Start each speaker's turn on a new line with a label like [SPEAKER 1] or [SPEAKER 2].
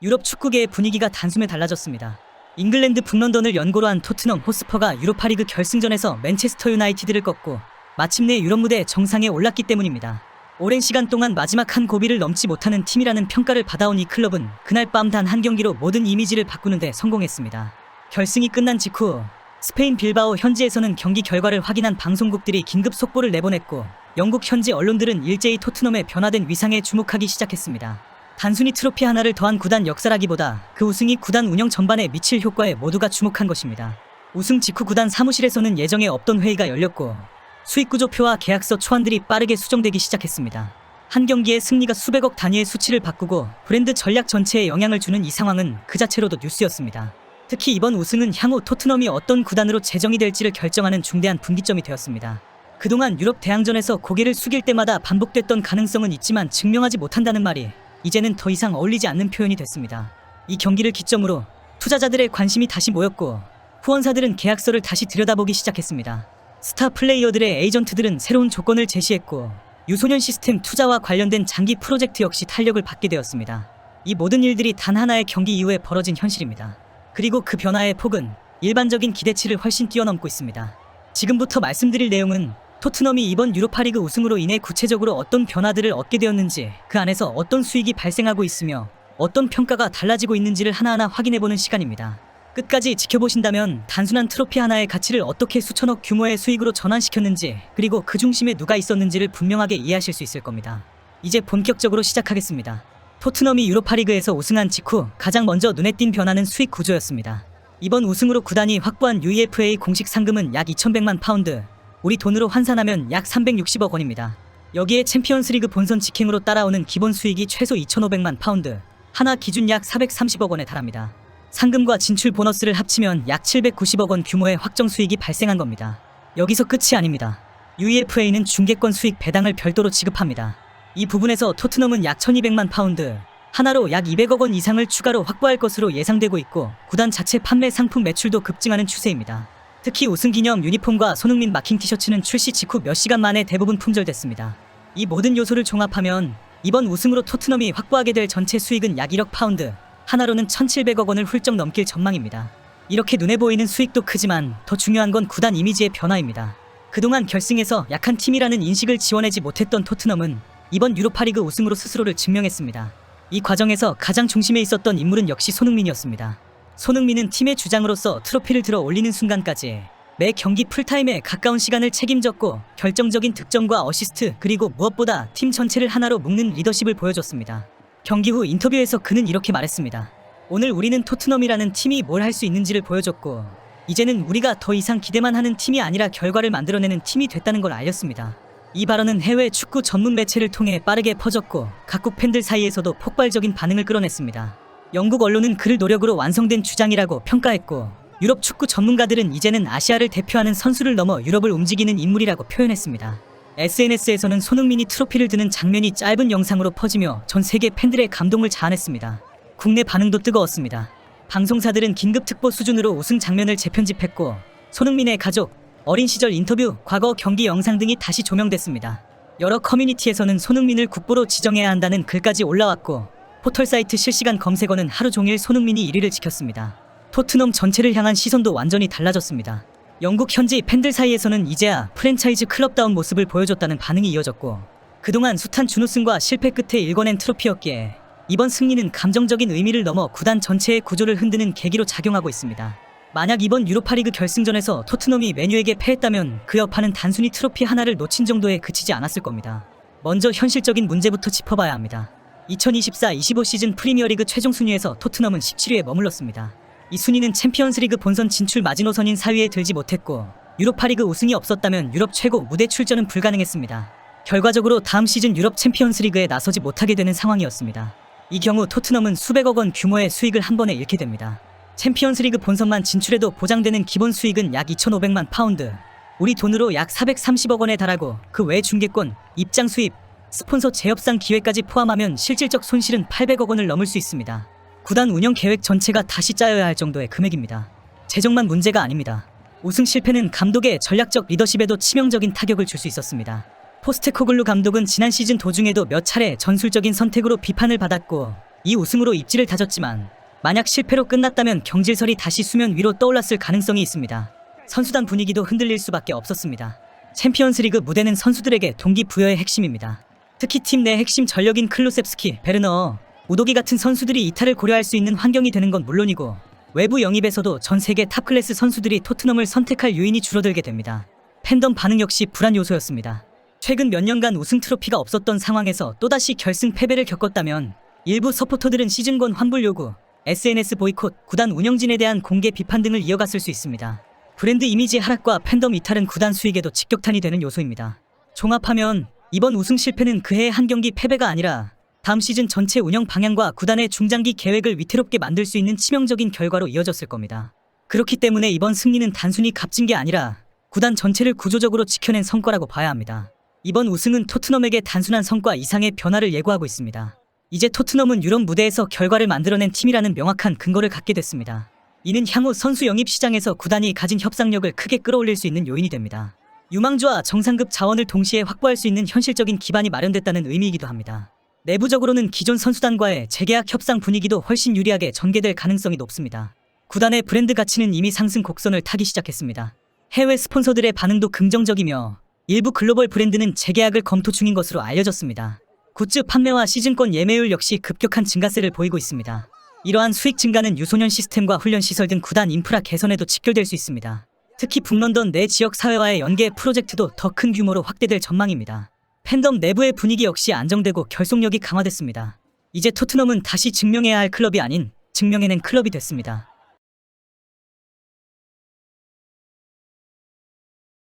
[SPEAKER 1] 유럽 축구계의 분위기가 단숨에 달라졌습니다. 잉글랜드 북런던을 연고로 한 토트넘 호스퍼가 유로파리그 결승전에서 맨체스터 유나이티드를 꺾고 마침내 유럽 무대 정상에 올랐기 때문입니다. 오랜 시간 동안 마지막 한 고비를 넘지 못하는 팀이라는 평가를 받아온 이 클럽은 그날 밤 단 한 경기로 모든 이미지를 바꾸는 데 성공했습니다. 결승이 끝난 직후 스페인 빌바오 현지에서는 경기 결과를 확인한 방송국들이 긴급 속보를 내보냈고 영국 현지 언론들은 일제히 토트넘의 변화된 위상에 주목하기 시작했습니다. 단순히 트로피 하나를 더한 구단 역사라기보다 그 우승이 구단 운영 전반에 미칠 효과에 모두가 주목한 것입니다. 우승 직후 구단 사무실에서는 예정에 없던 회의가 열렸고 수익구조표와 계약서 초안들이 빠르게 수정되기 시작했습니다. 한 경기의 승리가 수백억 단위의 수치를 바꾸고 브랜드 전략 전체에 영향을 주는 이 상황은 그 자체로도 뉴스였습니다. 특히 이번 우승은 향후 토트넘이 어떤 구단으로 재정이 될지를 결정하는 중대한 분기점이 되었습니다. 그동안 유럽 대항전에서 고개를 숙일 때마다 반복됐던 가능성은 있지만 증명하지 못한다는 말이 이제는 더 이상 어울리지 않는 표현이 됐습니다. 이 경기를 기점으로 투자자들의 관심이 다시 모였고 후원사들은 계약서를 다시 들여다보기 시작했습니다. 스타 플레이어들의 에이전트들은 새로운 조건을 제시했고 유소년 시스템 투자와 관련된 장기 프로젝트 역시 탄력을 받게 되었습니다. 이 모든 일들이 단 하나의 경기 이후에 벌어진 현실입니다. 그리고 그 변화의 폭은 일반적인 기대치를 훨씬 뛰어넘고 있습니다. 지금부터 말씀드릴 내용은 토트넘이 이번 유로파리그 우승으로 인해 구체적으로 어떤 변화들을 얻게 되었는지, 그 안에서 어떤 수익이 발생하고 있으며 어떤 평가가 달라지고 있는지를 하나하나 확인해보는 시간입니다. 끝까지 지켜보신다면 단순한 트로피 하나의 가치를 어떻게 수천억 규모의 수익으로 전환시켰는지, 그리고 그 중심에 누가 있었는지를 분명하게 이해하실 수 있을 겁니다. 이제 본격적으로 시작하겠습니다. 토트넘이 유로파리그에서 우승한 직후 가장 먼저 눈에 띈 변화는 수익 구조였습니다. 이번 우승으로 구단이 확보한 UEFA 공식 상금은 약 2,100만 파운드, 우리 돈으로 환산하면 약 360억 원입니다. 여기에 챔피언스리그 본선 직행으로 따라오는 기본 수익이 최소 2,500만 파운드, 하나 기준 약 430억 원에 달합니다. 상금과 진출 보너스를 합치면 약 790억 원 규모의 확정 수익이 발생한 겁니다. 여기서 끝이 아닙니다. UEFA는 중계권 수익 배당을 별도로 지급합니다. 이 부분에서 토트넘은 약 1,200만 파운드, 하나로 약 200억 원 이상을 추가로 확보할 것으로 예상되고 있고 구단 자체 판매 상품 매출도 급증하는 추세입니다. 특히 우승 기념 유니폼과 손흥민 마킹 티셔츠는 출시 직후 몇 시간 만에 대부분 품절됐습니다. 이 모든 요소를 종합하면 이번 우승으로 토트넘이 확보하게 될 전체 수익은 약 1억 파운드, 하나로는 1,700억 원을 훌쩍 넘길 전망입니다. 이렇게 눈에 보이는 수익도 크지만 더 중요한 건 구단 이미지의 변화입니다. 그동안 결승에서 약한 팀이라는 인식을 지워내지 못했던 토트넘은 이번 유로파리그 우승으로 스스로를 증명했습니다. 이 과정에서 가장 중심에 있었던 인물은 역시 손흥민이었습니다. 손흥민은 팀의 주장으로서 트로피를 들어 올리는 순간까지 매 경기 풀타임에 가까운 시간을 책임졌고 결정적인 득점과 어시스트, 그리고 무엇보다 팀 전체를 하나로 묶는 리더십을 보여줬습니다. 경기 후 인터뷰에서 그는 이렇게 말했습니다. 오늘 우리는 토트넘이라는 팀이 뭘 할 수 있는지를 보여줬고 이제는 우리가 더 이상 기대만 하는 팀이 아니라 결과를 만들어내는 팀이 됐다는 걸 알렸습니다. 이 발언은 해외 축구 전문 매체를 통해 빠르게 퍼졌고 각국 팬들 사이에서도 폭발적인 반응을 끌어냈습니다. 영국 언론은 그를 노력으로 완성된 주장이라고 평가했고 유럽 축구 전문가들은 이제는 아시아를 대표하는 선수를 넘어 유럽을 움직이는 인물이라고 표현했습니다. SNS에서는 손흥민이 트로피를 드는 장면이 짧은 영상으로 퍼지며 전 세계 팬들의 감동을 자아냈습니다. 국내 반응도 뜨거웠습니다. 방송사들은 긴급 특보 수준으로 우승 장면을 재편집했고 손흥민의 가족, 어린 시절 인터뷰, 과거 경기 영상 등이 다시 조명됐습니다. 여러 커뮤니티에서는 손흥민을 국보로 지정해야 한다는 글까지 올라왔고 포털 사이트 실시간 검색어는 하루 종일 손흥민이 1위를 지켰습니다. 토트넘 전체를 향한 시선도 완전히 달라졌습니다. 영국 현지 팬들 사이에서는 이제야 프랜차이즈 클럽다운 모습을 보여줬다는 반응이 이어졌고 그동안 숱한 준우승과 실패 끝에 일궈낸 트로피였기에 이번 승리는 감정적인 의미를 넘어 구단 전체의 구조를 흔드는 계기로 작용하고 있습니다. 만약 이번 유로파리그 결승전에서 토트넘이 맨유에게 패했다면 그 여파는 단순히 트로피 하나를 놓친 정도에 그치지 않았을 겁니다. 먼저 현실적인 문제부터 짚어봐야 합니다. 2024-25 시즌 프리미어리그 최종 순위에서 토트넘은 17위에 머물렀습니다. 이 순위는 챔피언스리그 본선 진출 마지노선인 4위에 들지 못했고 유로파리그 우승이 없었다면 유럽 최고 무대 출전은 불가능했습니다. 결과적으로 다음 시즌 유럽 챔피언스리그에 나서지 못하게 되는 상황이었습니다. 이 경우 토트넘은 수백억 원 규모의 수익을 한 번에 잃게 됩니다. 챔피언스리그 본선만 진출해도 보장되는 기본 수익은 약 2,500만 파운드, 우리 돈으로 약 430억 원에 달하고 그 외 중계권, 입장 수입, 스폰서 재협상 기회까지 포함하면 실질적 손실은 800억 원을 넘을 수 있습니다. 구단 운영 계획 전체가 다시 짜여야 할 정도의 금액입니다. 재정만 문제가 아닙니다. 우승 실패는 감독의 전략적 리더십에도 치명적인 타격을 줄 수 있었습니다. 포스테코글루 감독은 지난 시즌 도중에도 몇 차례 전술적인 선택으로 비판을 받았고 이 우승으로 입지를 다졌지만 만약 실패로 끝났다면 경질설이 다시 수면 위로 떠올랐을 가능성이 있습니다. 선수단 분위기도 흔들릴 수밖에 없었습니다. 챔피언스리그 무대는 선수들에게 동기부여의 핵심입니다. 특히 팀 내 핵심 전력인 클루셉스키, 베르너, 우도기 같은 선수들이 이탈을 고려할 수 있는 환경이 되는 건 물론이고 외부 영입에서도 전 세계 탑클래스 선수들이 토트넘을 선택할 요인이 줄어들게 됩니다. 팬덤 반응 역시 불안 요소였습니다. 최근 몇 년간 우승 트로피가 없었던 상황에서 또다시 결승 패배를 겪었다면 일부 서포터들은 시즌권 환불 요구, SNS 보이콧, 구단 운영진에 대한 공개 비판 등을 이어갔을 수 있습니다. 브랜드 이미지 하락과 팬덤 이탈은 구단 수익에도 직격탄이 되는 요소입니다. 종합하면 이번 우승 실패는 그해의 한 경기 패배가 아니라 다음 시즌 전체 운영 방향과 구단의 중장기 계획을 위태롭게 만들 수 있는 치명적인 결과로 이어졌을 겁니다. 그렇기 때문에 이번 승리는 단순히 값진 게 아니라 구단 전체를 구조적으로 지켜낸 성과라고 봐야 합니다. 이번 우승은 토트넘에게 단순한 성과 이상의 변화를 예고하고 있습니다. 이제 토트넘은 유럽 무대에서 결과를 만들어낸 팀이라는 명확한 근거를 갖게 됐습니다. 이는 향후 선수 영입 시장에서 구단이 가진 협상력을 크게 끌어올릴 수 있는 요인이 됩니다. 유망주와 정상급 자원을 동시에 확보할 수 있는 현실적인 기반이 마련됐다는 의미이기도 합니다. 내부적으로는 기존 선수단과의 재계약 협상 분위기도 훨씬 유리하게 전개될 가능성이 높습니다. 구단의 브랜드 가치는 이미 상승 곡선을 타기 시작했습니다. 해외 스폰서들의 반응도 긍정적이며 일부 글로벌 브랜드는 재계약을 검토 중인 것으로 알려졌습니다. 굿즈 판매와 시즌권 예매율 역시 급격한 증가세를 보이고 있습니다. 이러한 수익 증가는 유소년 시스템과 훈련 시설 등 구단 인프라 개선에도 직결될 수 있습니다. 특히 북런던 내 지역 사회와의 연계 프로젝트도 더 큰 규모로 확대될 전망입니다. 팬덤 내부의 분위기 역시 안정되고 결속력이 강화됐습니다. 이제 토트넘은 다시 증명해야 할 클럽이 아닌 증명해낸 클럽이 됐습니다.